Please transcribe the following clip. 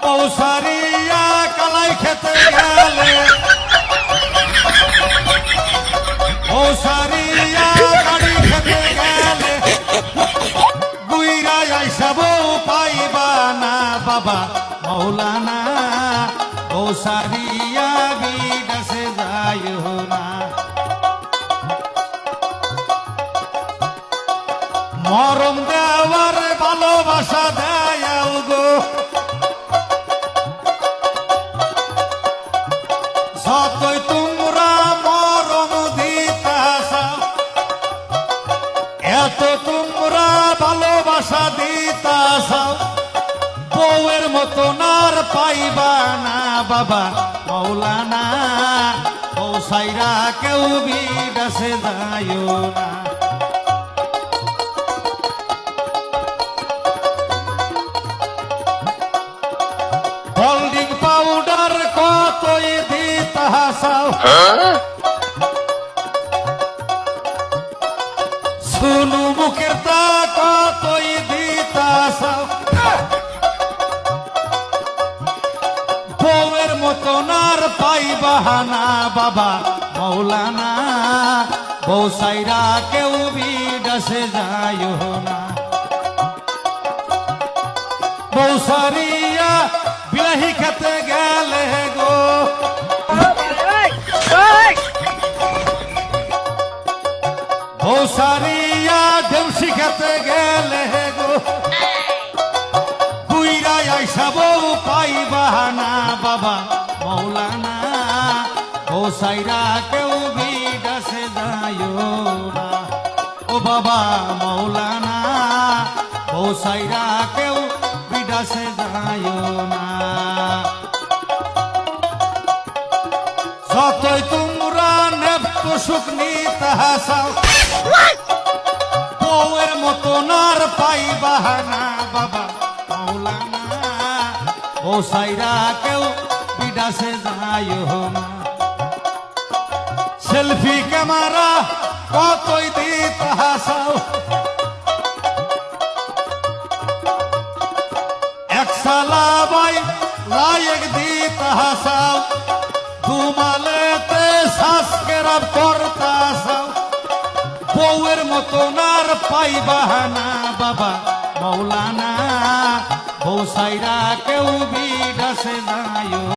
পৌসারিয়া কালাই খেতে গেলে পৌসারিয়া গাড়ি খেতে গেলে গুইরা আইসাব পাইবা না বাবা মৌলানা পৌসারিয়া বিদেশে যাইও না মরম দেওয়ার ভালোবাসা দেয়াও গো যতই তোমরা মরম দিতাছাও এত তোমরা ভালোবাসা দিতাছাও বউয়ের মতন আর পাইবা না বাবা মৌলানা পৌসাইরা কেউ বিদেশে যাইও না হোল্ডিং পাউডার কতই দিতাছাও শুনু মুখের তা কতই দিতাছাও বউয়ের মতন আর পাইবা না বাবা মৌলানা পৌসাইরা কেউ বিদেশে যাইও না পৌসারিয়া বিলাহি খেতে গেলে গো পৌসারিয়া দেউসি খেতে গেলে গো বুইরা আইসাব পাইবা না বাবা মৌলানা পৌসাইরা কেউ বিদেশে যাইও না ও বাবা মৌলানা পৌসাইরা কেউ বিদেশে যাইও না যতই তোমরা নেপ্ত সুখ নিতাছাও বউয়ের মতন আর পাইবা না বাবা মৌলানা পৌসাইরা কেউ বিদেশে যাইও না সেলফি ক্যামেরা কতই দিতাছাও একসালা বাই লায়ক দিতাছাও ঘুমালেতে সাসকেরাব করতাছাও বউয়ের মতন আর পাইবা না বাবা মৌলানা পৌসাইরা কেউ বিদেশে যাইও